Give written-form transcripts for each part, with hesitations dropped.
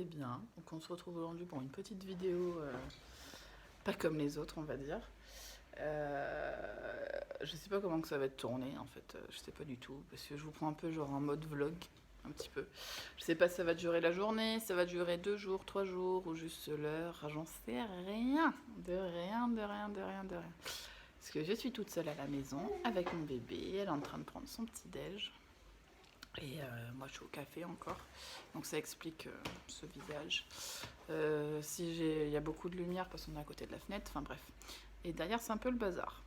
bien. Donc on se retrouve aujourd'hui pour une petite vidéo, pas comme les autres on va dire. Je sais pas comment que ça va être tourné en fait, je sais pas du tout, parce que je vous prends un peu genre en mode vlog, un petit peu. Je sais pas si ça va durer la journée, ça va durer 2 jours, 3 jours, ou juste l'heure, j'en sais rien, de rien, de rien, de rien, de rien. Parce que je suis toute seule à la maison, avec mon bébé, elle est en train de prendre son petit déj. Et moi je suis au café encore, donc ça explique ce visage. Si il y a beaucoup de lumière parce qu'on est à côté de la fenêtre, enfin bref. Et derrière c'est un peu le bazar.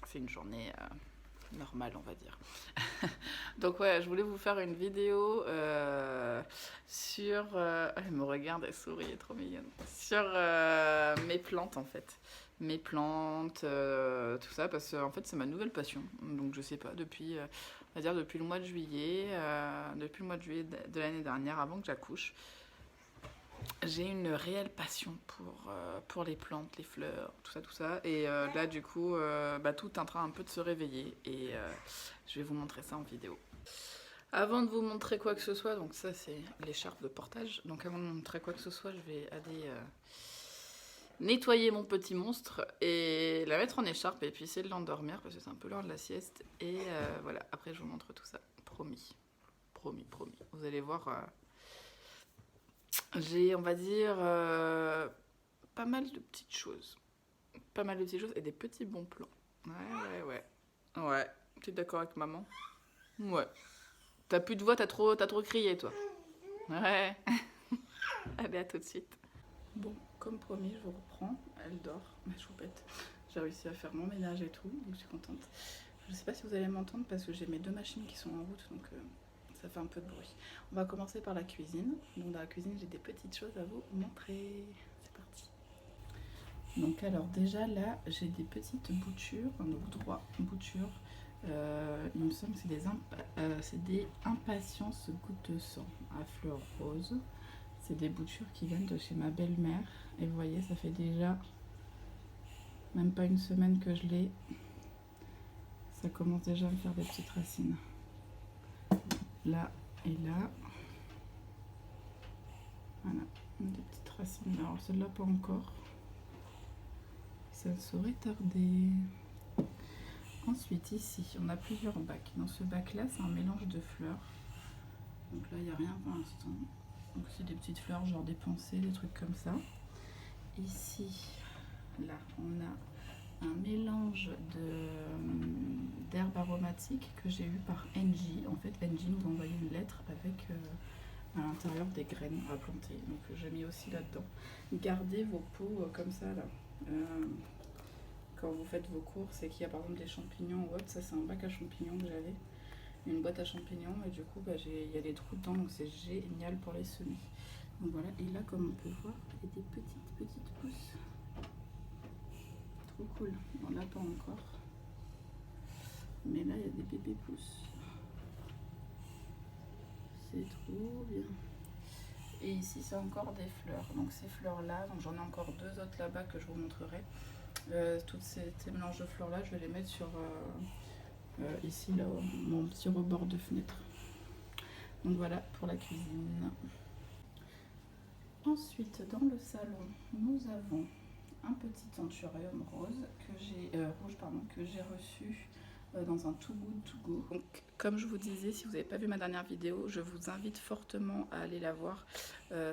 C'est une journée normale on va dire. Donc ouais, je voulais vous faire une vidéo sur... elle me regarde, elle sourit, elle est trop mignonne. Sur mes plantes en fait. Mes plantes, tout ça, parce que en fait c'est ma nouvelle passion. Donc je sais pas, depuis, on va dire depuis le mois de juillet, de l'année dernière, avant que j'accouche, j'ai une réelle passion pour les plantes, les fleurs, tout ça, tout ça. Et là du coup, tout est en train un peu de se réveiller et je vais vous montrer ça en vidéo. Avant de vous montrer quoi que ce soit, donc ça c'est l'écharpe de portage, donc avant de vous montrer quoi que ce soit, je vais aller nettoyer mon petit monstre et la mettre en écharpe et puis essayer de l'endormir parce que c'est un peu l'heure de la sieste. Et voilà, après je vous montre tout ça, promis, promis, promis. Vous allez voir, j'ai on va dire pas mal de petites choses, pas mal de petites choses et des petits bons plans. Ouais. Ouais, tu es d'accord avec maman? Ouais. T'as plus de voix, t'as trop crié, toi. Ouais. Allez, à tout de suite. Bon, comme promis, je vous reprends. Elle dort, ma choupette. J'ai réussi à faire mon ménage et tout, donc je suis contente. Je sais pas si vous allez m'entendre parce que j'ai mes 2 machines qui sont en route, donc ça fait un peu de bruit. On va commencer par la cuisine. Donc dans la cuisine, j'ai des petites choses à vous montrer. C'est parti. Donc alors déjà là, j'ai des petites boutures, donc 3 boutures. Il me semble que c'est des impatiences gouttes de sang à fleurs roses. C'est des boutures qui viennent de chez ma belle-mère. Et vous voyez, ça fait déjà même pas une semaine que je l'ai. Ça commence déjà à me faire des petites racines. Là et là. Voilà, des petites racines. Alors celle-là pas encore. Ça ne saurait tarder. Ensuite ici, on a plusieurs bacs. Dans ce bac-là, c'est un mélange de fleurs. Donc là, il n'y a rien pour l'instant. Donc c'est des petites fleurs, genre des pensées, des trucs comme ça. Ici, là, on a un mélange d'herbes aromatiques que j'ai eu par NJ. En fait, NJ nous a envoyé une lettre avec à l'intérieur des graines à planter. Donc j'ai mis aussi là-dedans. Gardez vos pots comme ça, là. Quand vous faites vos courses et qu'il y a par exemple des champignons ou autre, ça c'est un bac à champignons que j'avais. Une boîte à champignons et du coup il y a des trous dedans, donc c'est génial pour les semis. Donc voilà, et là comme on peut voir, il y a des petites pousses. Trop cool. Bon là pas encore. Mais là il y a des bébés pousses. C'est trop bien. Et ici c'est encore des fleurs. Donc ces fleurs là, donc j'en ai encore 2 autres là-bas que je vous montrerai. Toutes ces mélanges de fleurs là, je vais les mettre sur ici là, mon petit rebord de fenêtre. Donc voilà pour la cuisine. Ensuite, dans le salon, nous avons un petit anthurium rose que j'ai reçu dans un Too Good To Go. Donc, comme je vous disais, si vous n'avez pas vu ma dernière vidéo, je vous invite fortement à aller la voir.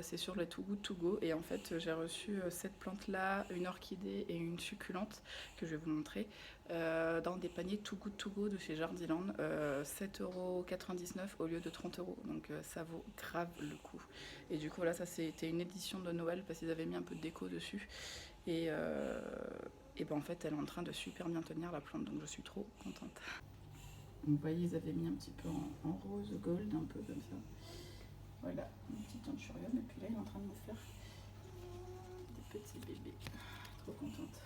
C'est sur le Too Good To Go et en fait, j'ai reçu cette plante-là, une orchidée et une succulente que je vais vous montrer dans des paniers Too Good To Go de chez Jardiland, 7,99 € au lieu de 30 €. Donc ça vaut grave le coup. Et du coup, là, ça c'était une édition de Noël parce qu'ils avaient mis un peu de déco dessus. Et ben en fait, elle est en train de super bien tenir la plante, donc je suis trop contente. Vous voyez, ils avaient mis un petit peu en rose gold, un peu comme ça. Voilà, un petit anthurium. Et puis là, il est en train de me faire des petits bébés. Trop contente.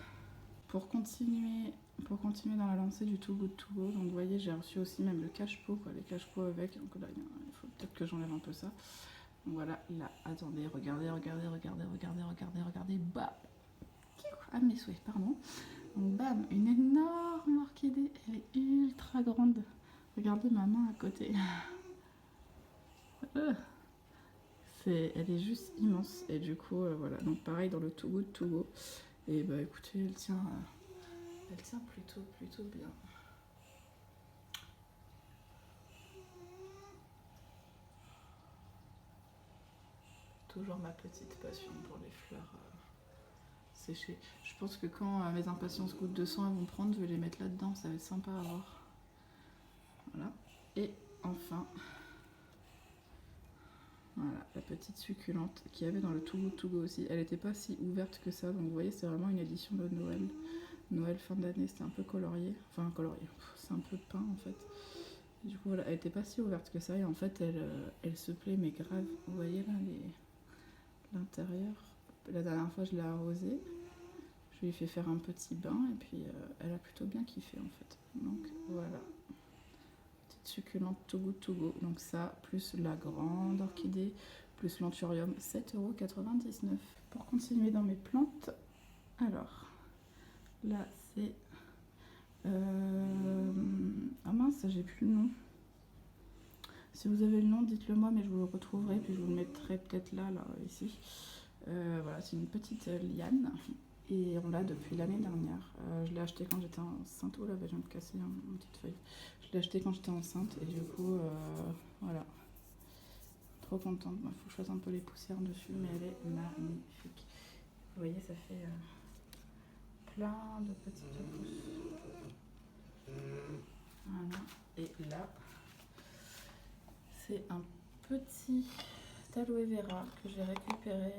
Pour continuer dans la lancée du Too Good To Go, donc vous voyez, j'ai reçu aussi même le cache-pot, les cache-pots avec. Donc là, il faut peut-être que j'enlève un peu ça. Donc voilà, là, attendez, regardez, bam! Ah, mes souhaits, pardon. Donc bam, une énorme orchidée, elle est ultra grande. Regardez ma main à côté. Elle est juste immense. Et du coup, voilà. Donc pareil dans le Too Good To Go. Et bah écoutez, elle tient plutôt bien. Toujours ma petite passion pour les fleurs séchées. Je pense que quand mes impatiences gouttes de sang elles vont prendre, je vais les mettre là-dedans. Ça va être sympa à voir. Voilà. Et enfin, voilà, la petite succulente qu'il y avait dans le Too Good To Go aussi. Elle n'était pas si ouverte que ça. Donc vous voyez, c'est vraiment une édition de Noël. Noël, fin d'année, c'était un peu colorié. Enfin, colorié. C'est un peu peint en fait. Du coup, voilà, elle était pas si ouverte que ça. Et en fait, elle se plaît, mais grave. Vous voyez là, l'intérieur. La dernière fois, je l'ai arrosée. Je lui ai fait faire un petit bain. Et puis, elle a plutôt bien kiffé en fait. Donc, voilà. Petite succulente Too Good To Go. Donc, ça, plus la grande orchidée, plus l'anthurium, 7,99 €. Pour continuer dans mes plantes, alors, là, c'est. Ah mince, j'ai plus le nom. Si vous avez le nom, dites-le moi, mais je vous le retrouverai, puis je vous le mettrai peut-être là, ici. Voilà, c'est une petite liane, et on l'a depuis l'année dernière. Je l'ai acheté quand j'étais enceinte. Oh là, je viens de casser une petite feuille. Je l'ai acheté quand j'étais enceinte, et du coup, voilà. Trop contente. Il faut que je fasse un peu les poussières dessus, mais elle est magnifique. Vous voyez, ça fait plein de petites pousses. Voilà, et là, c'est un petit aloe vera que j'ai récupéré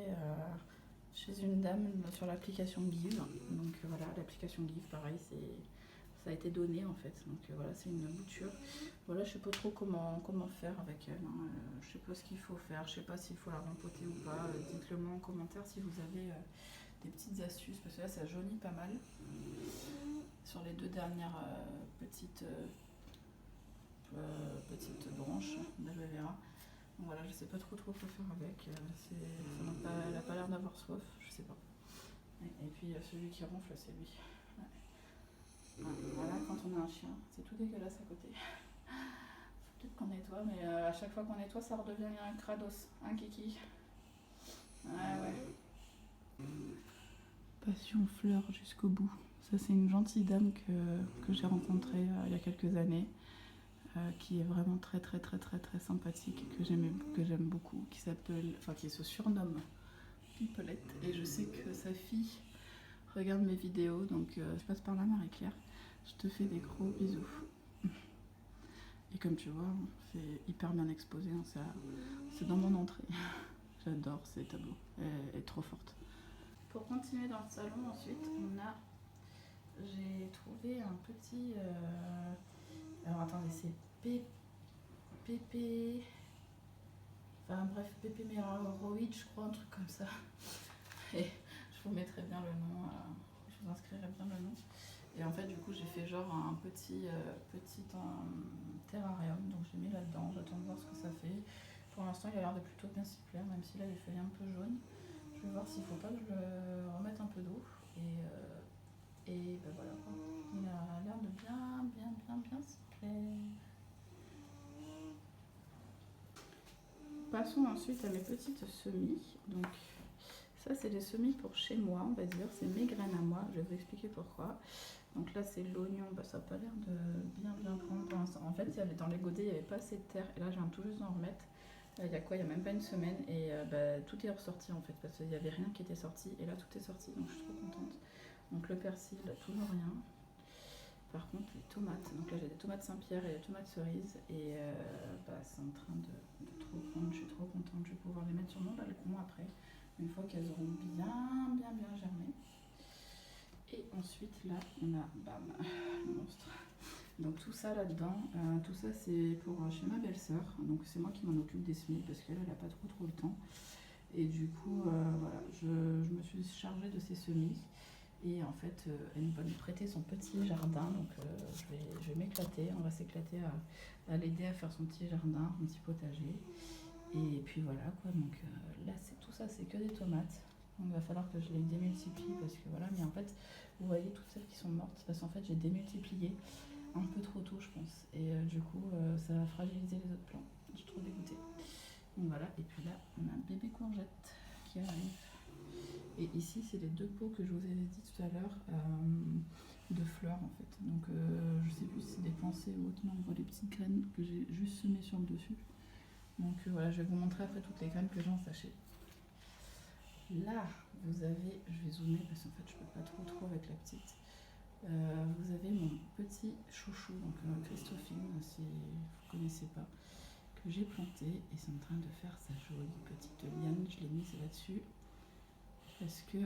chez une dame sur l'application Give. Donc voilà, l'application Give, pareil, ça a été donné en fait. Donc voilà, c'est une bouture. Voilà, je sais pas trop comment faire avec elle. Je sais pas ce qu'il faut faire. Je sais pas s'il faut la rempoter ou pas. Dites-le moi en commentaire si vous avez des petites astuces, parce que là, ça jaunit pas mal sur les deux dernières petites branches d'aloe vera. Donc voilà, je sais pas trop quoi faire avec. Elle a pas l'air d'avoir soif, je sais pas. Et puis celui qui ronfle, c'est lui. Ouais. Voilà, quand on a un chien, c'est tout dégueulasse à côté. Faut peut-être qu'on nettoie, mais à chaque fois qu'on nettoie, ça redevient un crados, un kiki. Ouais. Passion fleur jusqu'au bout. Ça, c'est une gentille dame que j'ai rencontrée il y a quelques années. Qui est vraiment très sympathique, que j'aime beaucoup, qui se surnomme Pipelette, et je sais que sa fille regarde mes vidéos, donc je passe par là, Marie-Claire, je te fais des gros bisous. Et comme tu vois, c'est hyper bien exposé, hein, c'est dans mon entrée. J'adore ces tableaux, elle est trop forte. Pour continuer dans le salon, ensuite, j'ai trouvé un petit... alors attendez, c'est Pépé... Enfin bref, Pépé Méroïde, je crois, un truc comme ça. Et je vous mettrai bien le nom, je vous inscrirai bien le nom. Et en fait, du coup, j'ai fait genre un petit terrarium, donc j'ai mis là-dedans. J'attends de voir ce que ça fait. Pour l'instant, il a l'air de plutôt bien s'y plaire, même si là, les feuilles un peu jaunes. Je vais voir s'il ne faut pas que je le remette un peu d'eau. Et ben voilà, il a l'air de bien s'y plaire. Passons ensuite à mes petites semis. Donc ça, c'est des semis pour chez moi, on va dire. C'est mes graines à moi. Je vais vous expliquer pourquoi. Donc là, c'est l'oignon. Ça n'a pas l'air de bien prendre pour l'instant. En fait, dans les godets, il n'y avait pas assez de terre. Et là, je viens tout juste d'en remettre. Il y a quoi? Il n'y a même pas une semaine. Et tout est ressorti en fait. Parce qu'il n'y avait rien qui était sorti. Et là, tout est sorti. Donc je suis trop contente. Donc le persil, toujours rien. Par contre, les tomates. Donc là, j'ai des tomates Saint-Pierre et des tomates cerises. Et c'est en train de trop prendre. Je suis trop contente. Je vais pouvoir les mettre sur mon balcon après. Une fois qu'elles auront bien germé. Et ensuite, là, on a, bam, le monstre. Donc tout ça là-dedans, tout ça c'est pour chez ma belle-sœur. Donc c'est moi qui m'en occupe des semis parce qu'elle n'a pas trop le temps. Et du coup, voilà, je me suis chargée de ces semis. Et en fait, elle va nous prêter son petit jardin. Donc je vais m'éclater, on va s'éclater à l'aider à faire son petit jardin, son petit potager. Et puis voilà quoi, donc là tout ça c'est que des tomates. Donc il va falloir que je les démultiplie parce que voilà, mais en fait vous voyez toutes celles qui sont mortes parce qu'en fait j'ai démultiplié un peu trop tôt je pense. Et du coup ça va fragiliser les autres plants. Je suis trop dégoûtée. Donc voilà, et puis là on a un bébé courgette qui arrive. Et ici c'est les 2 pots que je vous ai dit tout à l'heure de fleurs en fait. Donc je sais plus si c'est des pensées ou autre, non, on voit les petites graines que j'ai juste semées sur le dessus. Donc voilà, je vais vous montrer après toutes les graines que j'ai en sachet. Là, vous avez, je vais zoomer parce qu'en fait je peux pas trop avec la petite. Vous avez mon petit chouchou, donc Christophine, si vous connaissez pas, que j'ai planté et c'est en train de faire sa jolie petite liane. Je l'ai mise là-dessus parce que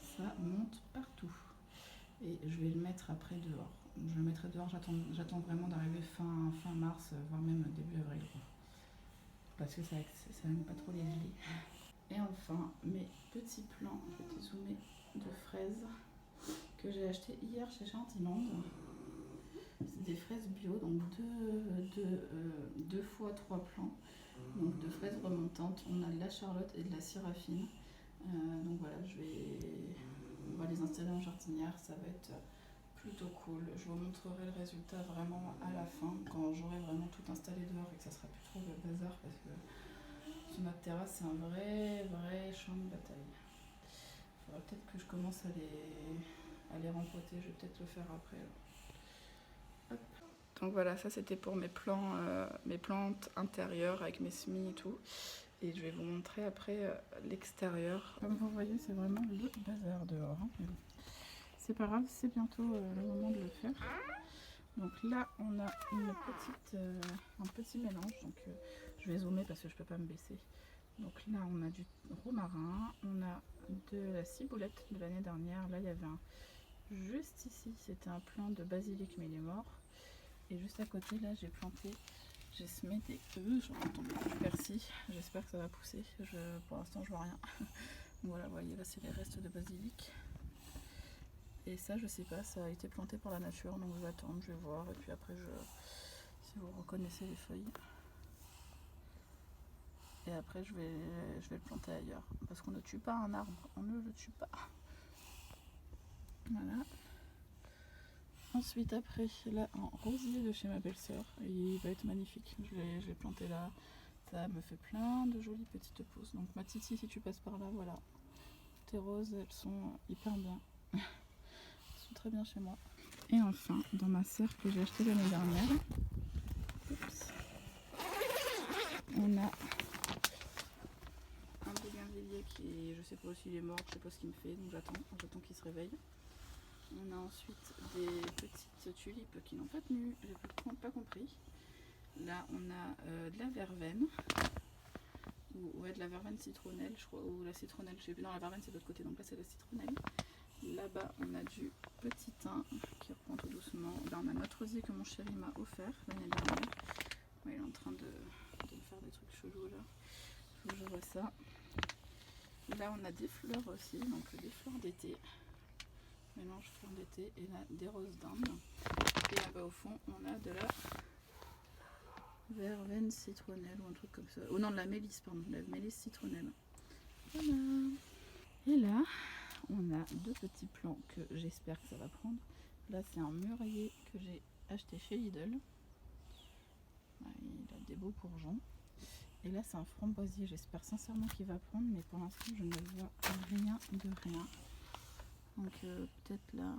ça monte partout. Et je vais le mettre après dehors. Je le mettrai dehors, j'attends vraiment d'arriver fin mars, voire même début avril. Parce que ça n'aime pas trop les gelées. Et enfin, mes petits plants, je vais te zoomer, de fraises que j'ai acheté hier chez Chantiland. C'est des fraises bio, donc 2 fois 3 plants. Donc de fraises remontantes. On a de la charlotte et de la syrafine. Donc voilà, on va les installer en jardinière. Ça va être plutôt cool. Je vous montrerai le résultat vraiment à la fin, quand j'aurai vraiment tout installé dehors et que ça sera plus trop le bazar, parce que sur notre terrasse c'est un vrai champ de bataille. Il faudra peut-être que je commence à les rempoter. Je vais peut-être le faire après. Hop. Donc voilà, ça c'était pour mes plantes intérieures avec mes semis et tout. Et je vais vous montrer après l'extérieur. Comme vous voyez, c'est vraiment le bazar dehors. Hein. C'est pas grave, c'est bientôt le moment de le faire. Donc là, on a un petit mélange. Donc je vais zoomer parce que je peux pas me baisser. Donc là, on a du romarin, on a de la ciboulette de l'année dernière. Là, il y avait juste ici, c'était un plant de basilic, mais il est mort. Et juste à côté, là, j'ai semé des œufs, j'en ai tombé du persil. J'espère que ça va pousser. Pour l'instant, je vois rien. Voilà, vous voyez, là, c'est les restes de basilic. Et ça, je sais pas, ça a été planté par la nature, donc je vais attendre, je vais voir. Et puis après, si vous reconnaissez les feuilles. Et après, je vais le planter ailleurs. Parce qu'on ne tue pas un arbre, on ne le tue pas. Voilà. Ensuite, après, là, un rosier de chez ma belle-sœur. Il va être magnifique. Je l'ai planté là. Ça me fait plein de jolies petites pousses. Donc, ma Titi, si tu passes par là, voilà. Tes roses, elles sont hyper bien. Elles sont très bien chez moi. Et enfin, dans ma serre que j'ai achetée l'année dernière, on a un bougainvillier qui, je sais pas s'il est mort, je sais pas ce qu'il me fait, donc j'attends qu'il se réveille. On a ensuite des petites tulipes qui n'ont pas tenu, j'ai pas compris. Là, on a de la verveine, ouais, de la verveine citronnelle, je crois, ou la citronnelle, je sais plus. Non, la verveine c'est de l'autre côté, donc là c'est la citronnelle. Là-bas, on a du petit thym qui reprend tout doucement. Là, on a notre rosier que mon chéri m'a offert l'année dernière. Ouais, il est en train de me faire des trucs chelous là. Faut que je vois ça. Là, on a des fleurs aussi, donc des fleurs d'été. Mélange fleurs d'été et là, des roses d'Inde. Et là-bas au fond, on a de la verveine citronnelle ou un truc comme ça. Oh non, de la mélisse, pardon, de la mélisse citronnelle. Voilà. Et là, on a 2 petits plants que j'espère que ça va prendre. Là, c'est un mûrier que j'ai acheté chez Lidl. Il a des beaux bourgeons. Et là, c'est un framboisier. J'espère sincèrement qu'il va prendre, mais pour l'instant, je ne vois rien de rien. Donc, peut-être là.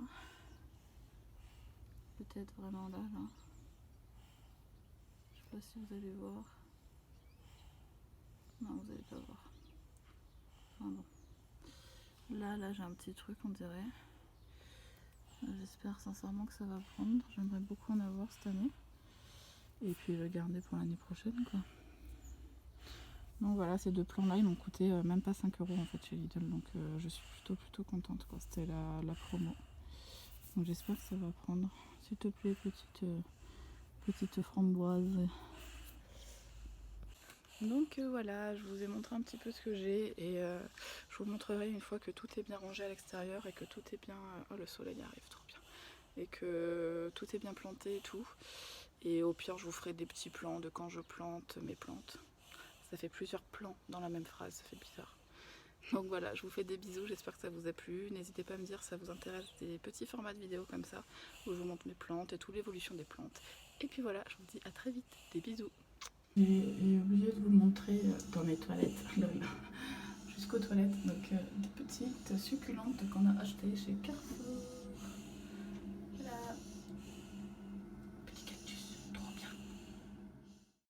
Peut-être vraiment là. Je sais pas si vous allez voir. Non, vous n'allez pas voir. Enfin bon. Là, j'ai un petit truc, on dirait. J'espère sincèrement que ça va prendre. J'aimerais beaucoup en avoir cette année. Et puis le garder pour l'année prochaine, quoi. Donc voilà, ces 2 plants là, ils m'ont coûté même pas 5 € en fait chez Lidl. Donc je suis plutôt contente, quoi. C'était la promo. Donc j'espère que ça va prendre. S'il te plaît, petite framboise. Donc voilà, je vous ai montré un petit peu ce que j'ai et je vous montrerai une fois que tout est bien rangé à l'extérieur et que tout est bien... oh, le soleil arrive trop bien. Et que tout est bien planté et tout. Et au pire, je vous ferai des petits plans de quand je plante mes plantes. Ça fait plusieurs plans dans la même phrase, ça fait bizarre. Donc voilà, je vous fais des bisous, j'espère que ça vous a plu. N'hésitez pas à me dire si ça vous intéresse des petits formats de vidéos comme ça, où je vous montre mes plantes et toute l'évolution des plantes. Et puis voilà, je vous dis à très vite, des bisous. J'ai oublié de vous montrer dans mes toilettes, jusqu'aux toilettes, donc des petites succulentes qu'on a achetées chez Carrefour.